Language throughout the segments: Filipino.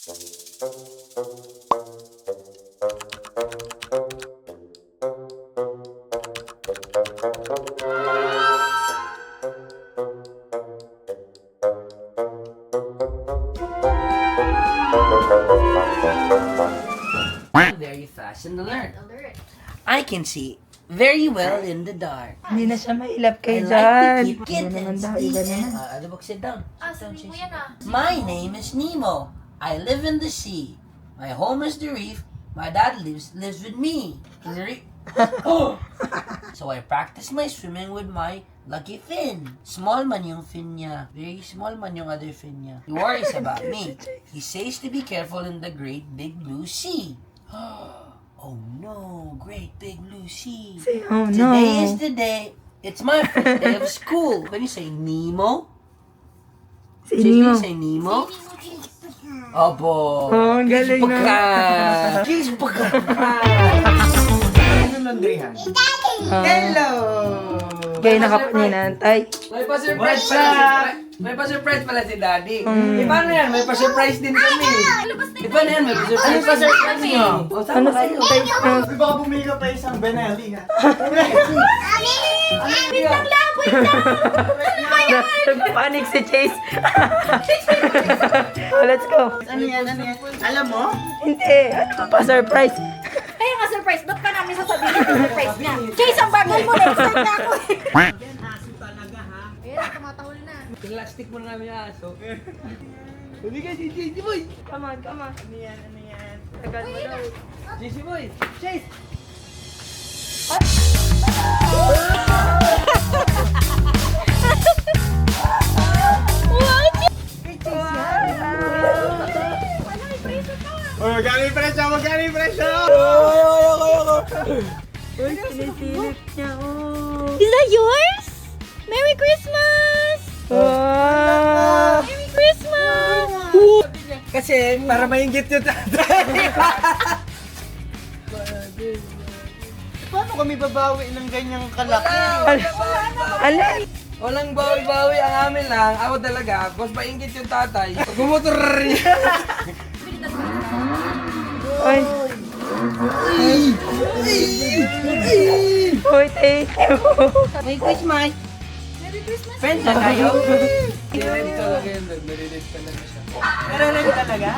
Very fast in the alert. I can see very well in the dark. Hindi na siya mailap I kay like to Jan. keep kittens. Iba naman. Sit down. Sabi mo yan My name is Nemo. I live in the sea. My home is the reef. My dad lives with me. In the reef. So I practice my swimming with my lucky fin. Small man yung fin niya. Very small man yung other fin niya. He worries about me. He says to be careful in the great big blue sea. Oh no, great big blue sea. Say, oh no. Today is the day. It's my first day of school. Can you say Nemo? Si Can Nemo. you say Nemo? Opo. Oh, ang galing na. Kiss pagka. Ano laundryhan? Hello! Kaya nakapaninantay. May pa-surprise pala. May pa-surprise pala si Daddy. Paano yan? May pa-surprise din kami. Paano yan? May pa-surprise. Ano pa-surprise niyo? Ano sa surprise niyo? Uy, baka bumili ka pa isang Benelli, ha? Nagpanik si Chase. Oh, let's go. Ano yan? Ano yan? Alam mo? Hindi. Ano pa surprise? Kaya nga surprise, ba't pa namin sasabihin yung surprise niya? Chase, ang bagal mo, na-excite na ako eh. Ayan, tumatahol na. Plastic mo namin yung aso. Hindi ka, JJ Boy. Come on, come on. Ano yan? Ano yan? Tagal mo daw. JJ Boy. Chase. Oh, magkano yung presyo? Magkano yung presyo? Uy, sinisilip niya. Oh. Is that yours? Merry Christmas! Wow. Merry Christmas! Kasi, para maingit yung tatay. Paano kami babawi ng ganyang kalaki? Alin? Walang bawi-bawi ang amin lang. Ako talaga, kung maingit yung tatay, gumutor niya. Uy. Uy, thank you. Merry Christmas. Merry Christmas! Friends na tayo. Narinig talaga yun. Narinig talaga siya. Narinig talaga?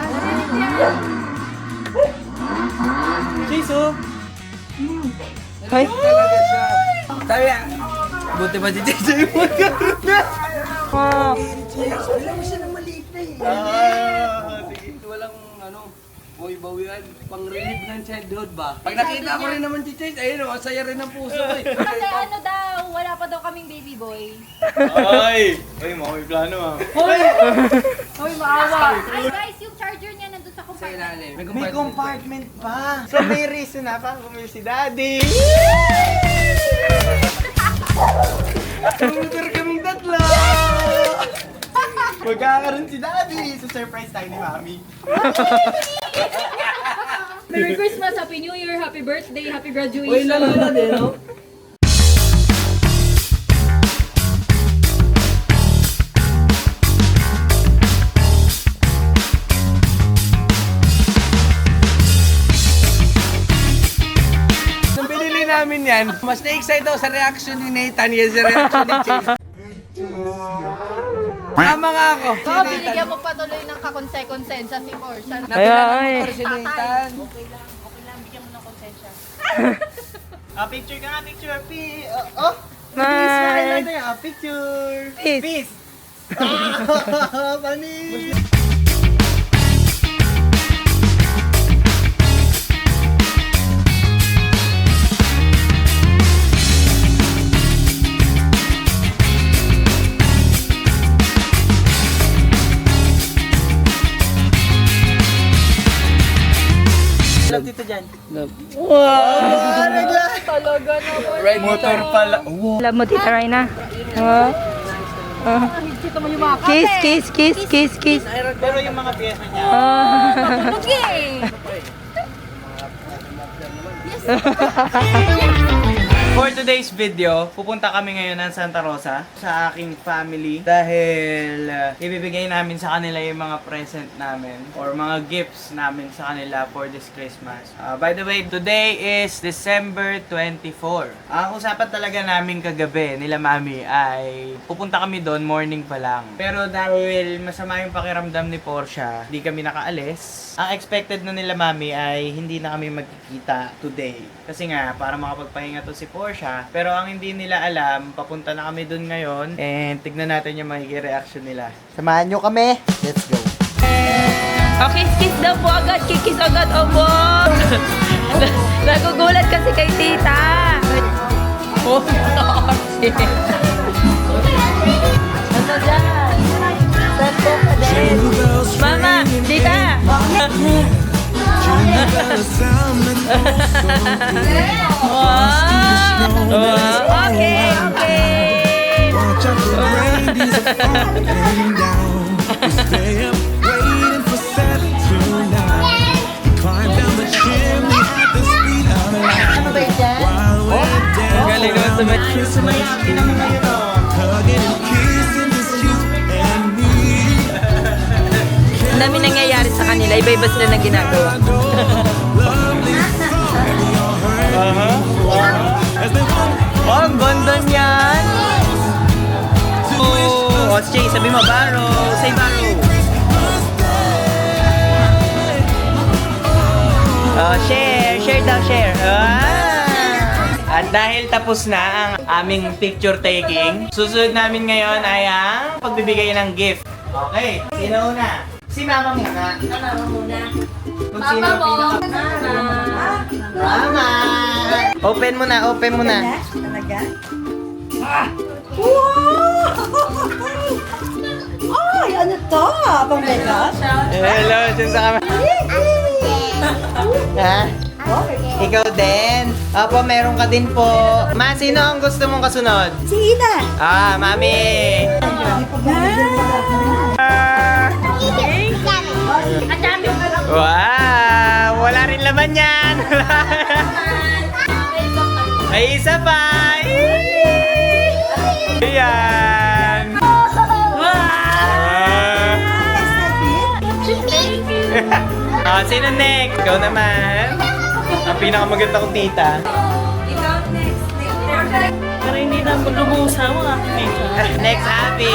Jiso? Ay. Talaga siya. Sabi, buti ba si JJ yung magkaroon na? Wow. Alam mo siya na maliit na eh. Sige. Walang ano, bawi-bawian, pang-relieve ng childhood ba? Pag nakita ko rin naman si Chase, ayun o, ang saya rin ng puso ko eh. Kasi ano daw, wala pa daw kaming baby boy. Ay! Ay, may plano ah. Uy, maawa. Ay guys, yung charger niya nandun sa Sa compartment. ilalim. May compartment pa. So may reason na pa bumili si Daddy. Tumutor kaming tatlo! Magkakaroon si Daddy. So surprise tayo ni Mami. Merry Christmas, Happy New Year, Happy Birthday, Happy Uy, Graduation. lang din, no? Nung binili namin yan, mas na-excite ako sa reaction ni Nathan yan sa reaction ni Chase. Tama nga ako. Si Oh, Nathan. binigyan mo patuloy ng kakonsensya si Orsa. Napilala Ay. mo si Nathan. Okay lang, bigyan mo ng konsensya. Picture ka nga, picture. Oh! Peace! Bye. Picture! Peace. Peace! Funny! Alam dito dyan. Talaga naman. Red Motor pala. Wow. Alam mo, Tita Raina. Oh. Oh. Kita mo yung mga Kiss, kiss, kiss, kiss, kiss. Pero yung mga pyesa niya. Oh. Tunog eh. For today's video, pupunta kami ngayon ng Santa Rosa sa aking family dahil ibibigay namin sa kanila yung mga present namin or mga gifts namin sa kanila for this Christmas. By the way, today is December 24. Ang usapan talaga namin kagabi nila mami ay pupunta kami doon morning pa lang. Pero dahil masama yung pakiramdam ni Portia, hindi kami nakaalis. Ang expected na nila mami ay hindi na kami magkikita today. Kasi nga, para makapagpahinga to si Portia. Pero ang hindi nila alam, papunta na kami dun ngayon. And tignan natin yung magiging reaction nila. Samahan nyo kami. Let's go. Okay, kiss daw po agad. Kikis agad, opo. Nagugulat kasi kay tita. Oh, shit. Ano dyan? Saan po ka din? Mama, tita. Okay, okay. Ano ba yan? Galing naman sa Sumayaki naman kayo to. Ang dami nangyayari sa kanila. Iba-iba sila na ginagawa. Oh, ang ganda niyan. Oh, Jay, sabi mo, Baro. Say Baro. Oh, share. Share daw, share. At dahil tapos na ang aming picture taking, susunod namin ngayon ay ang pagbibigay ng gift. Okay, sino una? Si Mama muna. Mama muna. Kung sino ang pinaka- Mama! Open mo na, open mo na. Talaga? Wow! Ay, ano to? Pang-makeup? Hello, dyan sa kami. Ha? Ikaw din? Opo, meron ka din po. Ma, sino ang gusto mong kasunod? Si Ina! Ah, Mami! Wow! Wala rin laman yan! May isa pa! Ayan! Ah, sino next? Ikaw naman. Ang pinakamaganda kong tita. Para hindi na lumusa mo nga. Next, Abby.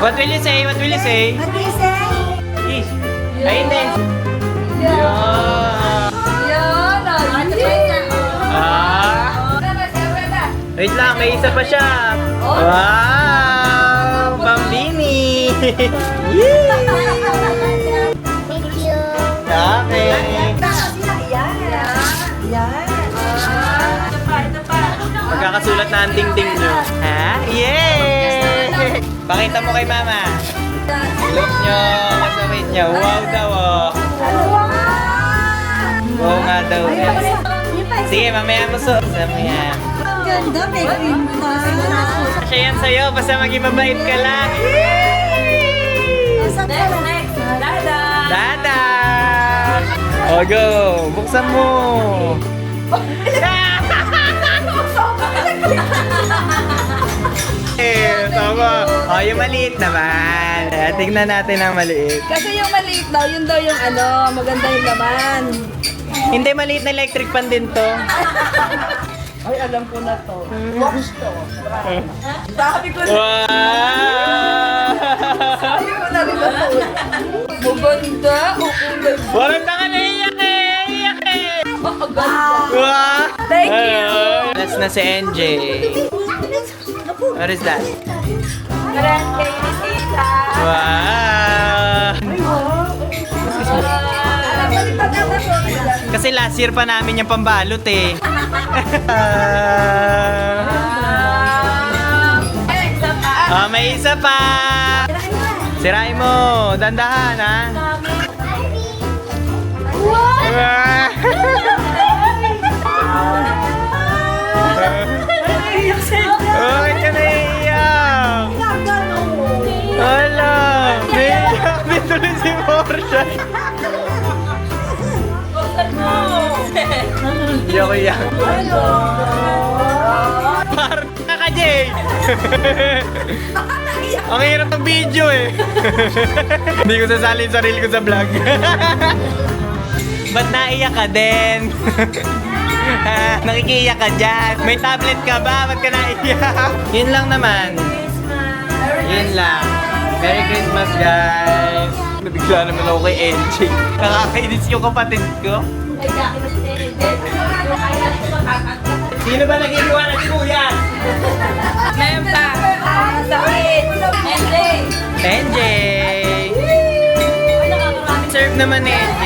What will you say? What will you say? Yes. Ayun din. Yeah. Ah. Wait lang, may isa pa siya. Wow! Bambini! Yay! Okay. Magkakasulat na ang ding-ding nyo. Ha? Yay! Pakita mo kay Mama. Look nyo, kasawit nyo. Wow daw oh. Wow nga daw. Sige, mamaya mo so. Mamaya. Ang ganda, may cream pa. Siya yan sa'yo, basta maging mabait ka lang. Next. Dada! O, go! Buksan mo! Tama. O, yung maliit naman. Tingnan natin ang maliit. Kasi yung maliit daw, yun daw yung ano, maganda yung laman. Hindi, maliit na electric pan din to. Ay, alam ko na to. Watch to. Sabi ko na. Wow! Sabi ko na rin ba to? Maganda. Okay. Walang ka naiyak eh! Iyak eh! Maganda. Wow! Thank you. Last na si NJ. What is that? Maraming kayo ni Tita. Wow! Kasi last year pa namin yung pambalot eh. May isa pa. Sirain mo. Dandahan ha. Wow! Bakit ka naiiyak? Wala! Naiiyak din tuloy si Portia. ako yan. Parang ka, Jay! Ang hirap ng video eh. Hindi ko sasalin sarili ko sa vlog. Ba't naiyak ka din? Nakikiyak ka dyan. May tablet ka ba? Ba't ka naiyak? Yun lang naman. Yun lang. Merry Christmas, guys. Nabigla naman ako kay LJ. Nakakainis yung kapatid ko. Sino ba nag-iwa ng sibuyas? Mempa. Sakit. NJ. NJ! Serve naman ni NJ.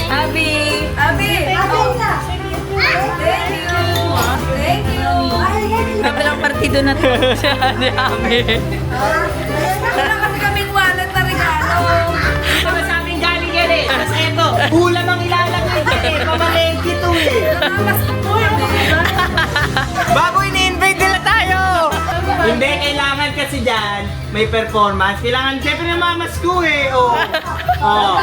Abi. Abi. Thank you. Kabilang partido na to. Si Ami. Wala kasi kaming wallet na regalo. Sa amin galing yan eh. Tapos eto, ulam ang ilalagay dyan eh. Pamalengke to eh. Bago ini-invite nila tayo! Hindi, kailangan kasi dyan, may performance. Kailangan, syempre na mamas ko eh. Oh. Oh.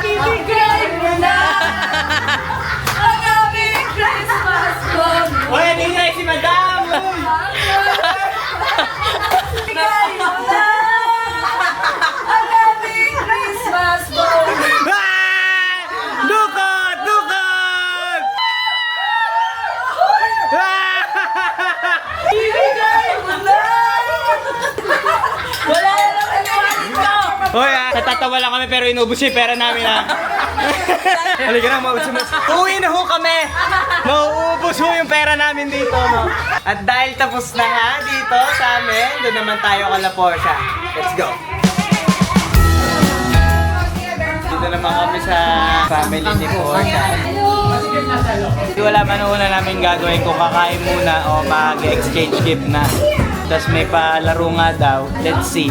Bibigay mo na. Ang aming Christmas bomb. Oy, hindi na si Madam! Bibigay mo na. Ang aming Christmas bomb. Ah! Dukot! Dukot! Ah! Bibigay mo na. Wala na naman yung wallet ko. Hoy natatawa lang kami pero inubos yung pera namin ha. Halika na, maubos mo. Uwi na ho kami. Mauubos ho yung pera namin dito. No? At dahil tapos na nga dito sa amin, doon naman tayo kala Porsche. Let's go. Dito naman kami sa family ni Porsche. Wala man una namin gagawin kung kakain muna o mag-exchange gift na. Tapos may palaro nga daw. Let's see.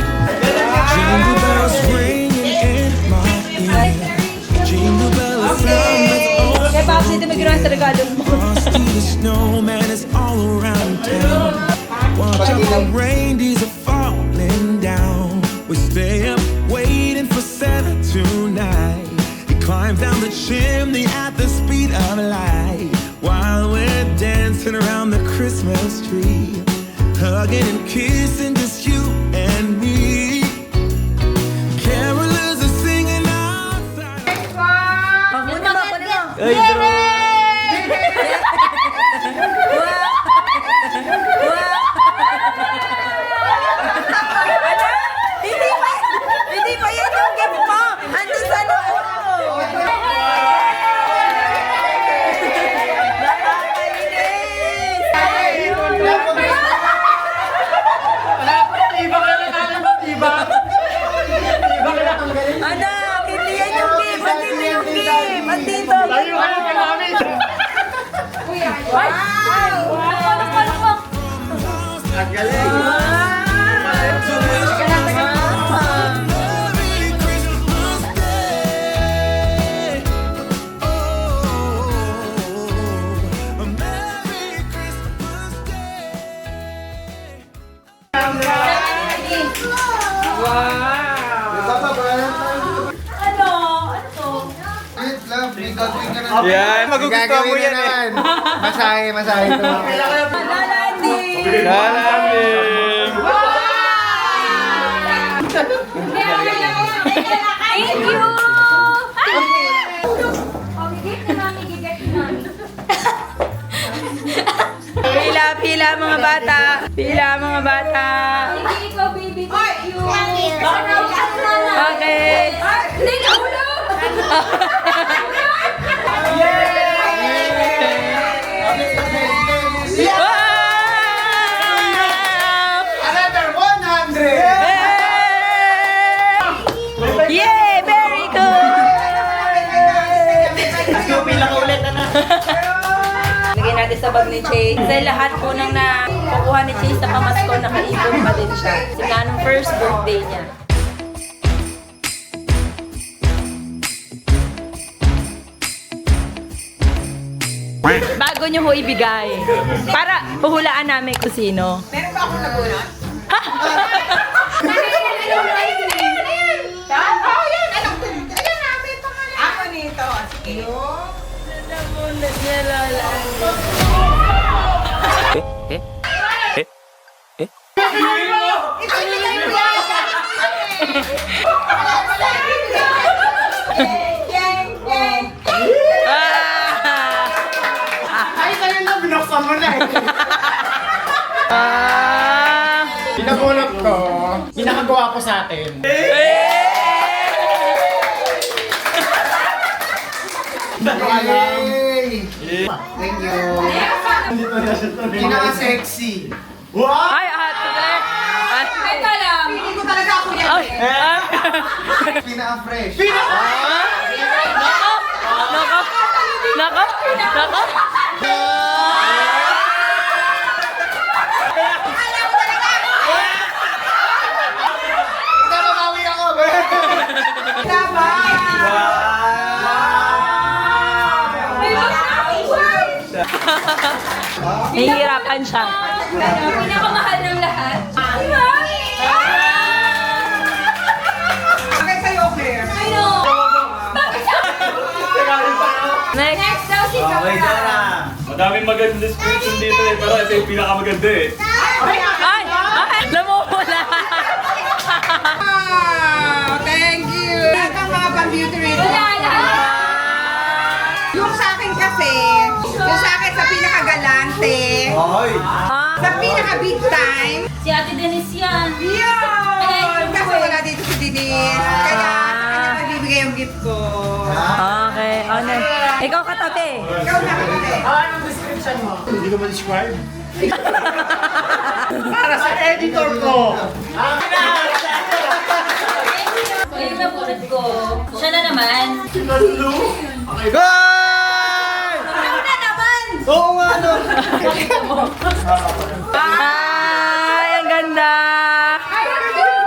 Jingle bells ringing in my ear. Jingle bells sound that's all Kaya pa dito may ginawa sa regalo mo. frosty. The snowman is all around town. Watch out, the reindeers are falling down. We stay up waiting for Santa tonight. He climbs down the chimney at the speed of light while we're dancing around the Christmas tree, hugging and kissing just you and me. Carolers are singing outside. Ay, bro. Hindi pa yan yung gift mo. Andun sa loob mo. Anak, hindi yan yung gift. Andito yung gift. Andito. Tayo kayo ka namin. Wow! Ang galing. Merry Christmas Day. Oh, a Merry Christmas Day. Yan, magugustuhan mo yan eh. Masahe ito. Salamin! Thank you! Pila mga bata. Pila mga bata. Okay. Another 100! Yay! Very good! Pila ka ulit, anak. Lagyan natin sa bag ni Chase. Kasi lahat po nang nakukuha ni Chase sa pamasko, nakaipon pa din siya. Simula nung first birthday niya. Bago niyo ho ibigay. Para huhulaan namin kung sino. Meron ba akong nabunot? Ha? niya Lola. Ay, tayo na, binuksan mo na eh. Pinabunot ko, pinakagawa ko sa atin. Yay! Thank you. Pinaka-sexy. Wow! Ay, ay, lang. Hindi ko talaga ako yan. Ay, Pinaka-fresh. Nako. Nakabawi ako. Nahihirapan siya. Pinakamahal ng lahat. Bakit sa'yo, Claire? I know. Next. Next daw si Zara. Madaming magandang description dito eh, pero ito yung pinakamaganda eh. Ay! Namumula! Wow! Thank you! Lahat ng mga pang-beauty rito. Yung sa akin kasi, yung sa akin sa pinakagalante, sa pinaka-big time, Si Ate Denise yan. yun! Kasi wala dito si Denise. Kaya sa kanya magbibigay yung gift ko. Okay, honor. Ikaw katabi. Ikaw na kasi. Hindi ko ma-describe. Para sa editor ko. Yung napulot ko. Siya na naman. Oo nga no. Ay, ang ganda!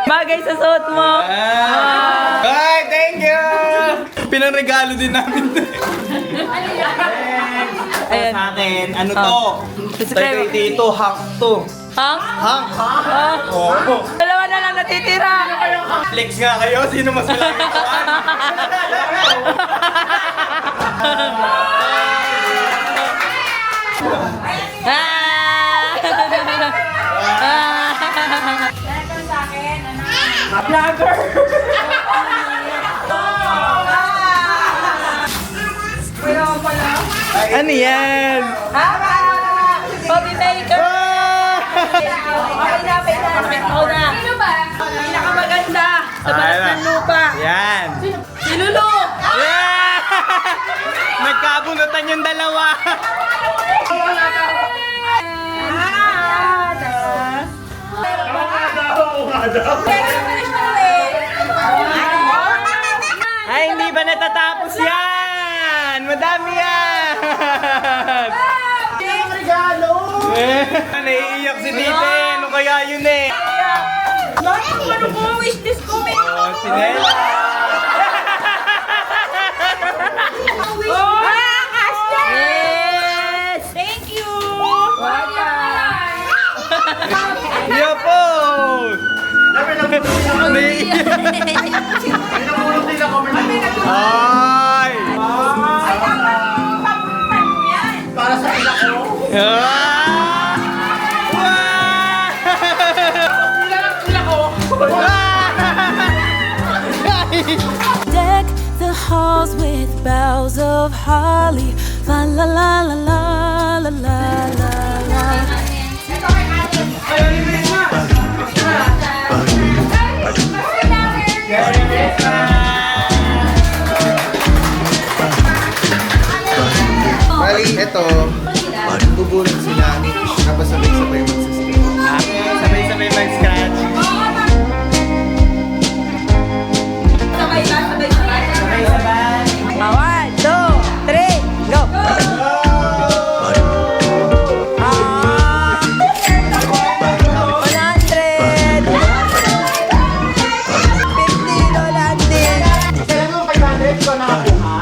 Bagay sa suot mo. Ay, thank you! Pinanregalo din namin to. Ayan. Sa akin, ano to? Kay Tito, hunk to. Hunk? Hunk? Oo. Dalawa na lang natitira. Flex nga kayo, sino mas malaki ito? Ano yan? Hobby maker. Okay na. Ikaw na. Sino ba? Pinakamaganda sa balas ng lupa. Yan. Si Lulu. Yeah! Nagkabunutan yung dalawa. Ay, hindi ba natatapos yan? Madami yan! Naiiyak si Tite. Ano kaya yun eh? Ano po wish this ko? Oh, sinela. Yes! Thank you! Yo po! Ay! Para sa ina ko. Deck the halls with boughs of holly. La la la la la la la la la. Bali, eto. Bubunot sila. Tapos sabay-sabay magsisip. Sabay-sabay mag-scratch. Sabay-sabay. 1, 2, 3, go! 500 ko nakakuha.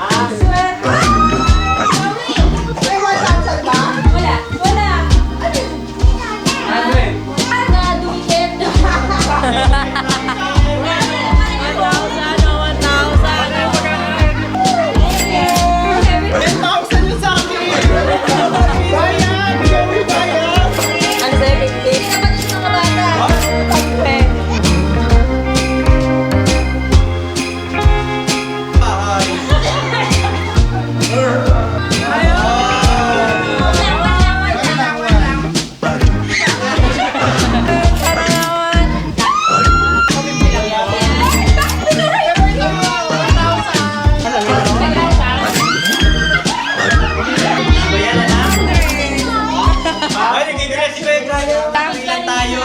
Ay, nagkikita si Kuya Grayo. Ilan tayo?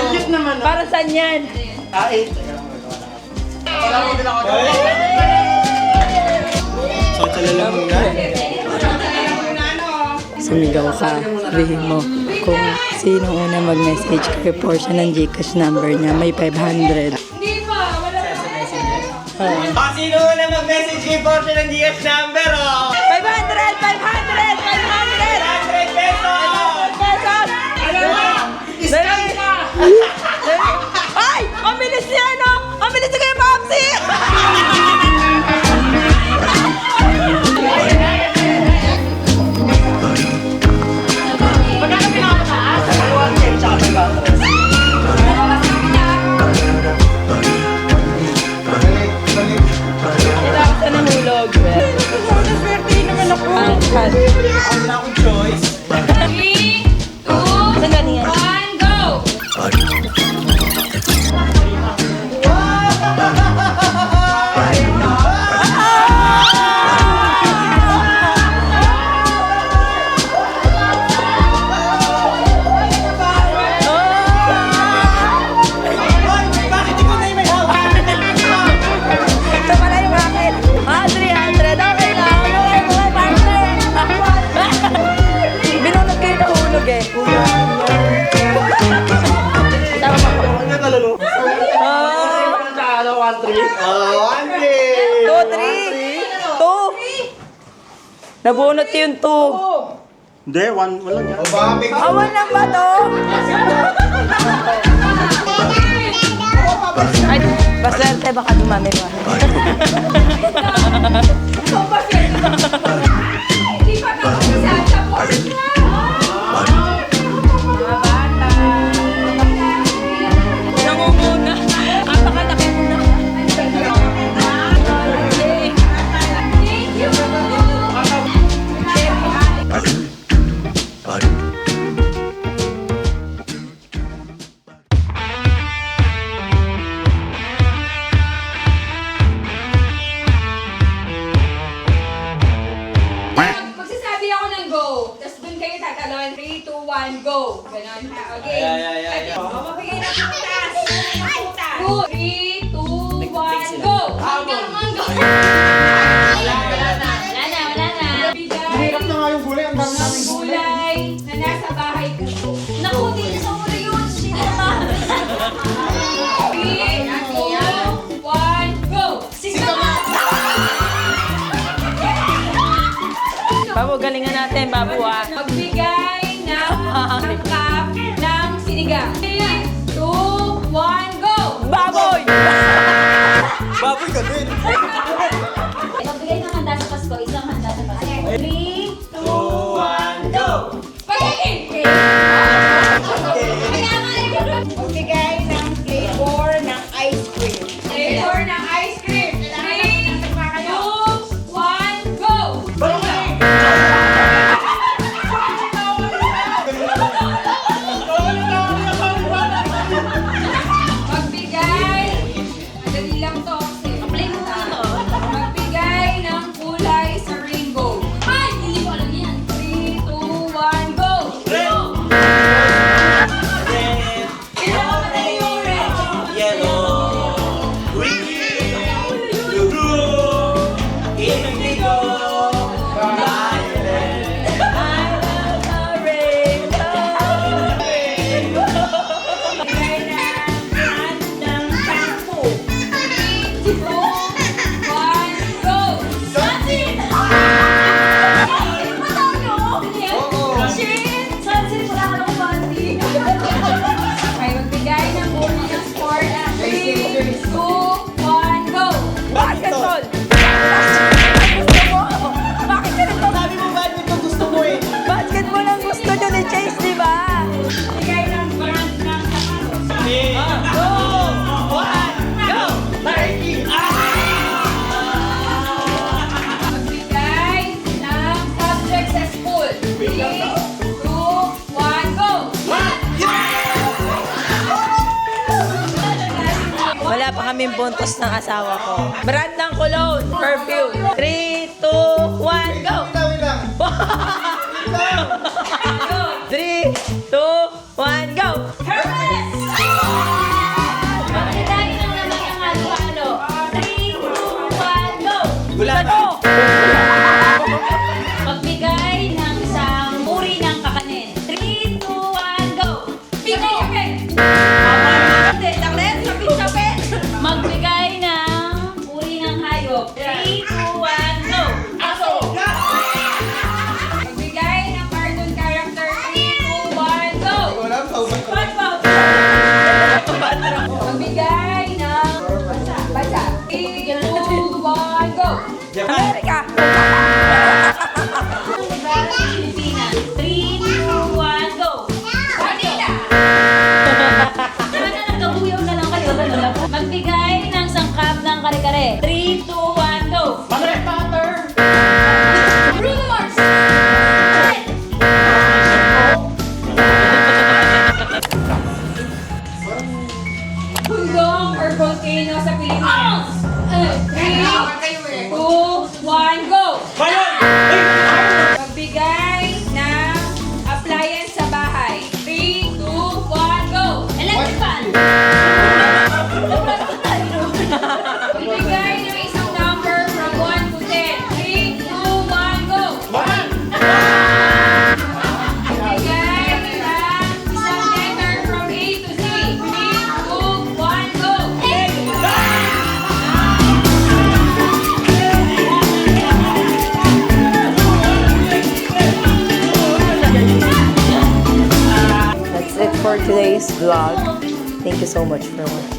Para saan yan? So, talala muna. Sumigaw ka, sabihin mo kung sino una mag-message kay Portia ng Gcash number niya, may 500. Sino na mag-message kay Portia ng Gcash number, oh? 500! 100 pesos! Ay! Ang bilis niya, no? Ang bilis niya kay Popsi! Kailangan ka ng hulog. Ang cut. Wala akong choice. 3, 2, Saan galing yan? 1, go! Bakit ikaw na yung may hawak? Ito pala yung akin. 300. Okay na. Binunod kayo na hulog eh. Tama ba? Ano talalo? 100. 2, 3. 2. Nabunot yung 2. Hindi, walang yan. Awan lang ba to? Ay, paswerte baka dumami pa. Hindi pa tapos sa tapos na! Mga bata. Nangunguna. Apakalaki mo na. Thank you! Magsasabi ako ng go, tapos dun kayo tatalon. 3, 2, 1, go! Ganon ha, okay? Ay. Mabigay na sa taas. Good. 3, 2, 1, go! Hanggang go! Wala na. Hirap na nga yung gulay. Ang dami namin Gulay na nasa bahay ko. Naku, dito sa ulo yun. Sino naman? 3, 2, 1, go! Babu, galingan natin, babu ah. Magbigay ng angkap ng sinigang. 3, 2, 1, go! Baboy! Baboy ka din. Magbigay ng handa sa Pasko. Isang handa sa Pasko. 3, 2, 1, go! pagkakin! Magbigay ng flavor ng ice cream. Flavor ng ice cream. 3, 2, 1, go! Magbigay. Dali lang to. Magbigay ng kulay sa rainbow. Ay! Hindi ko alam yan. 3, 2, 1, go! Kailangan na yung red. Yellow, green, blue, indigo, violet. Magbigay ng shampoo. 3, 2, 1, go! Sunset! Sunset, wala ka ng panty. Okay, magbigay ng buhay ng sport. 3, 2, 1, go! Basketball! Gusto mo? Bakit ganito? Sabi mo ba ito gusto mo eh? Basketball ang gusto nyo ni Chase, di ba? Magbigay ng brand ng sapatos. 3, 2, 1, go! Nike! Magbigay ng subject sa school. 3, 2, 1, go! Wala pa kaming buntos ng asawa ko. Brand ng cologne, perfume. 3, 2, 1, go! 3, 2, for today's vlog. Thank you so much for watching.